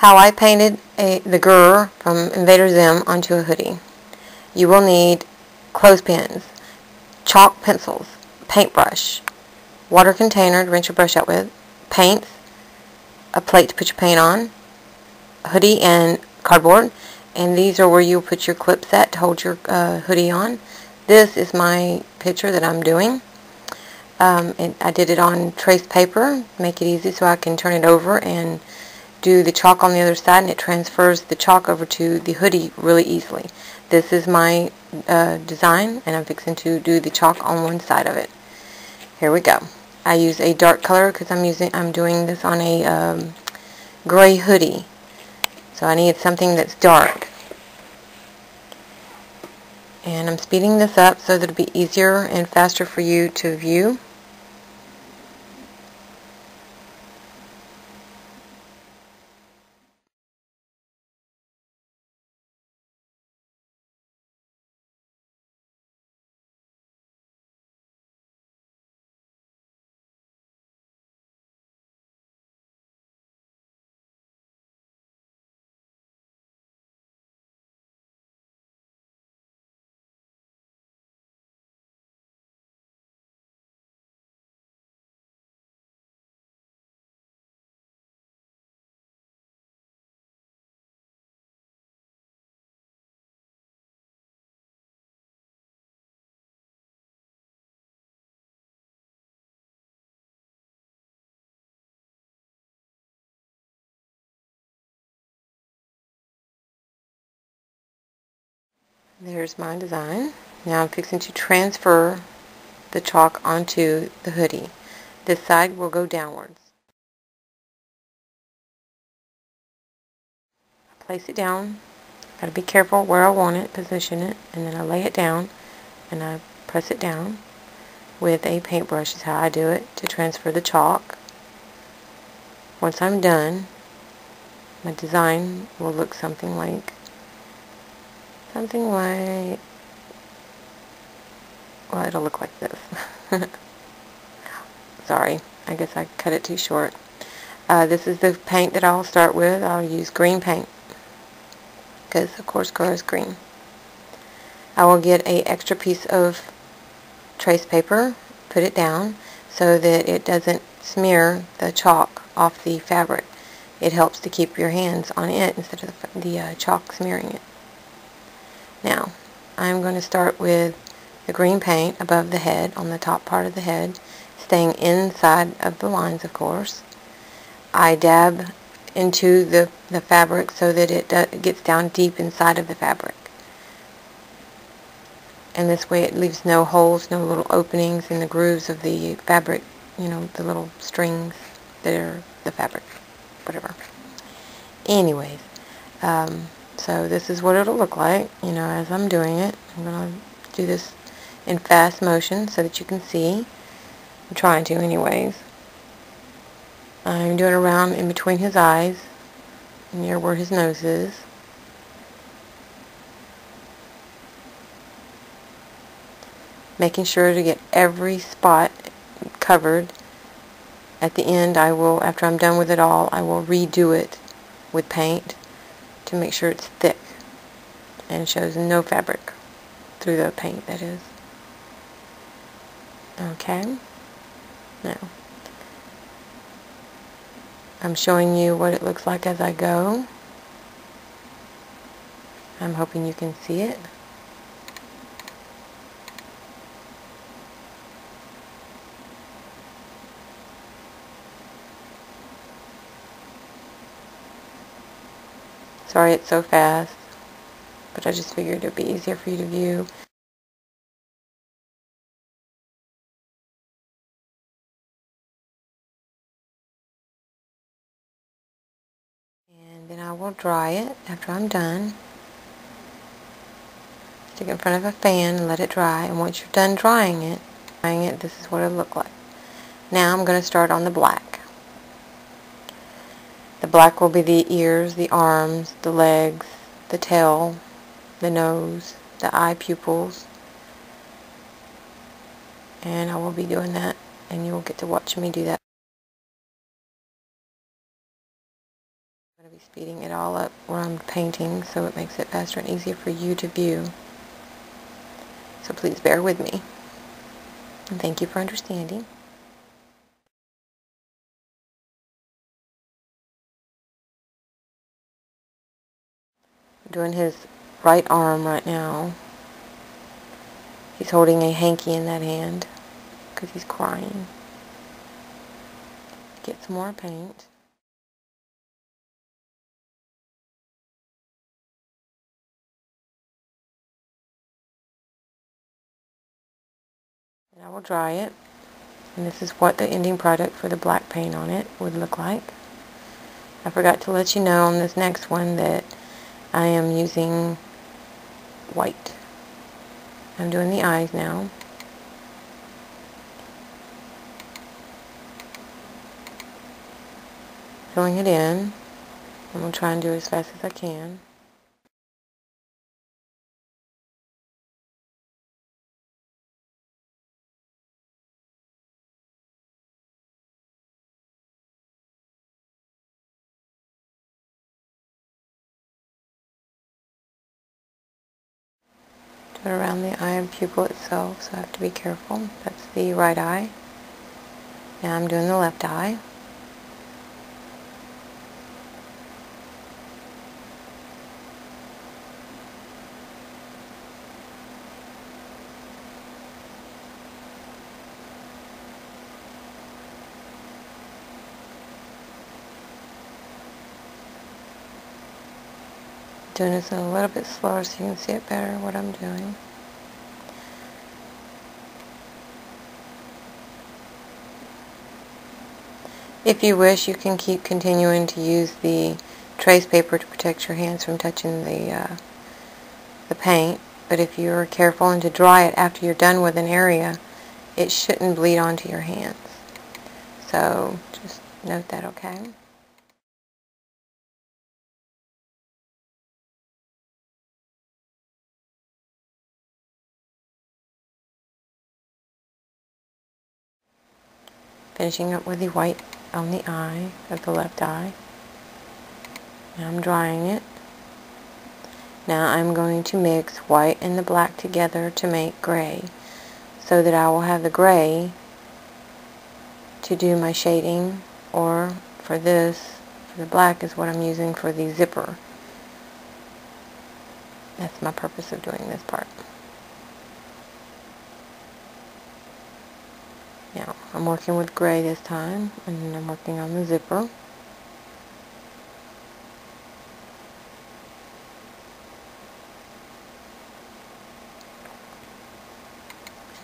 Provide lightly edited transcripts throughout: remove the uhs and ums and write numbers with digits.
How I painted the GUR from Invader Zim onto a hoodie. You will need clothespins, chalk pencils, paintbrush, water container to rinse your brush out with, paints, a plate to put your paint on, a hoodie and cardboard, and these are where you put your clips at to hold your hoodie on. This is my picture that I'm doing. And I did it on traced paper, make it easy so I can turn it over and do the chalk on the other side, and it transfers the chalk over to the hoodie really easily. This is my design, and I'm fixing to do the chalk on one side of it. Here we go. I use a dark color because I'm doing this on a gray hoodie, so I need something that's dark. And I'm speeding this up so that it'll be easier and faster for you to view. There's my design. Now I'm fixing to transfer the chalk onto the hoodie. This side will go downwards. I place it down. Got to be careful where I want it, position it, and then I lay it down and I press it down with a paintbrush is how I do it to transfer the chalk. Once I'm done, my design will look something like, well, it'll look like this. Sorry, I guess I cut it too short. This is the paint that I'll start with. I'll use green paint because of course GUR is green. I will get an extra piece of trace paper, put it down so that it doesn't smear the chalk off the fabric. It helps to keep your hands on it instead of the chalk smearing it. Now, I'm going to start with the green paint above the head, on the top part of the head, staying inside of the lines, of course. I dab into the fabric so that it gets down deep inside of the fabric. And this way it leaves no holes, no little openings in the grooves of the fabric, you know, the little strings that are the fabric, whatever. Anyways, so this is what it'll look like, you know, as I'm doing it. I'm going to do this in fast motion so that you can see. I'm trying to anyways. I'm doing around in between his eyes, near where his nose is. Making sure to get every spot covered. At the end, I will, after I'm done with it all, I will redo it with paint to make sure it's thick and shows no fabric through the paint, that is. Okay. Now, I'm showing you what it looks like as I go. I'm hoping you can see it. Sorry it's so fast, but I just figured it would be easier for you to view. And then I will dry it after I'm done. Stick it in front of a fan and let it dry. And once you're done drying it, this is what it'll look like. Now I'm going to start on the black. The black will be the ears, the arms, the legs, the tail, the nose, the eye pupils. And I will be doing that, and you will get to watch me do that. I'm going to be Speeding it all up where I'm painting so it makes it faster and easier for you to view. So please bear with me. And thank you for understanding. I'm doing his right arm right now. He's holding a hanky in that hand because he's crying. Get some more paint. And I will dry it. And this is what the ending product for the black paint on it would look like. I forgot to let you know on this next one that I am using white. I'm doing the eyes now. Filling it in. I'm going to try and do it as fast as I can. Do it around the eye and pupil itself, so I have to be careful. That's the right eye. Now I'm doing the left eye. Doing this a little bit slower so you can see it better what I'm doing. If you wish, you can keep continuing to use the trace paper to protect your hands from touching the paint. But if you're careful and to dry it after you're done with an area, it shouldn't bleed onto your hands. So just note that, okay? Finishing up with the white on the eye of the left eye. Now I'm drying it. Now I'm going to mix white and the black together to make gray, so that I will have the gray to do my shading, or for this, for the black is what I'm using for the zipper. That's my purpose of doing this part. Now, I'm working with gray this time, and I'm working on the zipper. And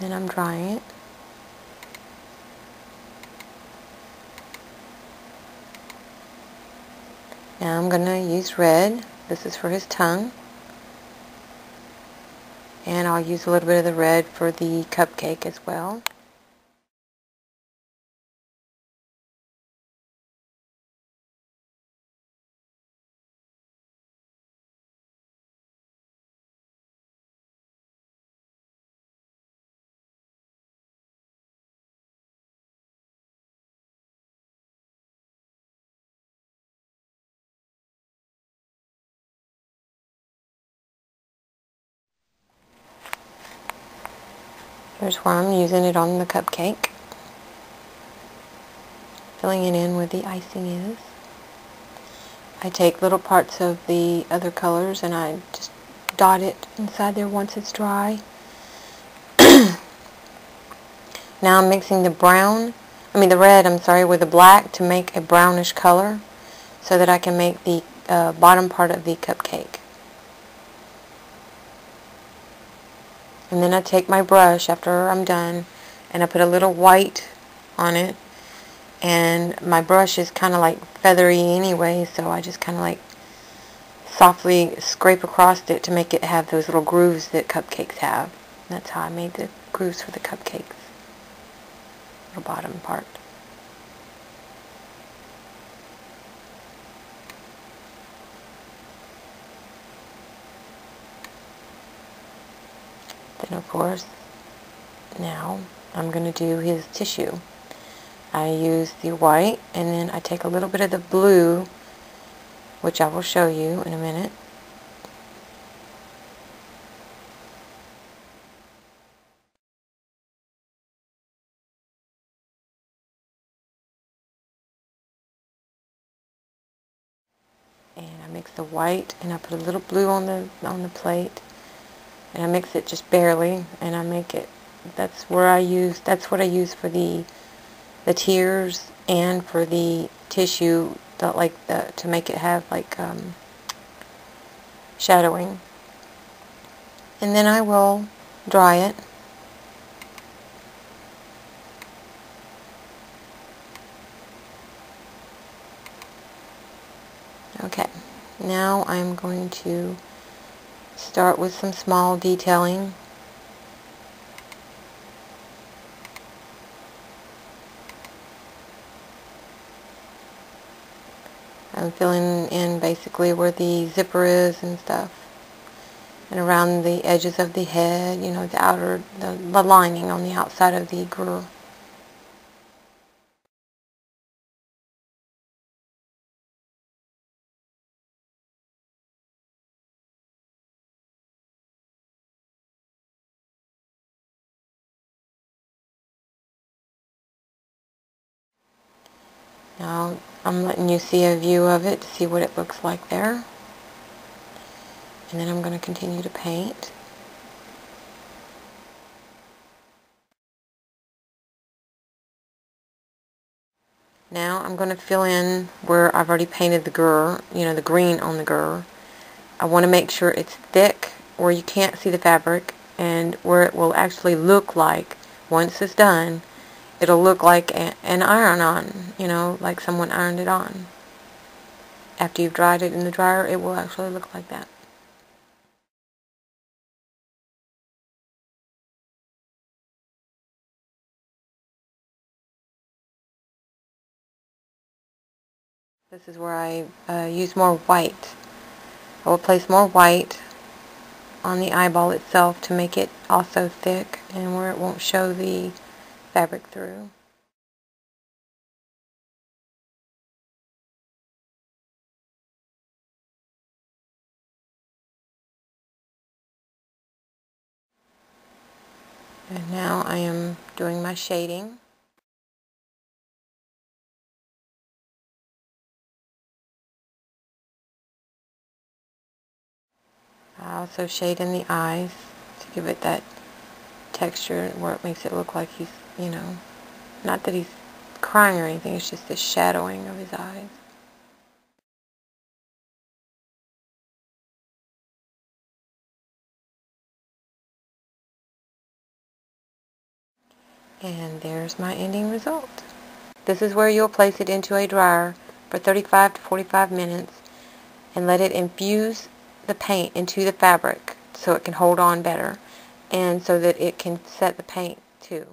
then I'm drying it. Now I'm going to use red. This is for his tongue. And I'll use a little bit of the red for the cupcake as well. Here's where I'm using it on the cupcake. Filling it in where the icing is. I take little parts of the other colors and I just dot it inside there once it's dry. Now I'm mixing the red, with the black to make a brownish color so that I can make the bottom part of the cupcake. And then I take my brush after I'm done and I put a little white on it, and my brush is kind of like feathery anyway, so I just kind of like softly scrape across it to make it have those little grooves that cupcakes have. And that's how I made the grooves for the cupcakes. The bottom part. Then of course, now I'm going to do his tissue. I use the white and then I take a little bit of the blue which I will show you in a minute. And I mix the white, and I put a little blue on the plate, and I mix it just barely, and I make it. That's what I use for the tears and for the tissue, to make it have like shadowing. And then I will dry it. Okay, now I'm going to start with some small detailing. I'm filling in basically where the zipper is and stuff, and around the edges of the head, you know, the lining on the outside of the grr. Now I'm letting you see a view of it to see what it looks like there. And then I'm going to continue to paint. Now I'm going to fill in where I've already painted the grr, you know, the green on the grr. I want to make sure it's thick where you can't see the fabric, and where it will actually look like, once it's done, it'll look like an iron-on, you know, like someone ironed it on. After you've dried it in the dryer, it will actually look like that. This is where I use more white. I will place more white on the eyeball itself to make it also thick, and where it won't show the fabric through. And now I am doing my shading. I also shade in the eyes to give it that texture where it makes it look like he's, you know, not that he's crying or anything, it's just the shadowing of his eyes. And there's my ending result. This is where you'll place it into a dryer for 35 to 45 minutes and let it infuse the paint into the fabric so it can hold on better, and so that it can set the paint too.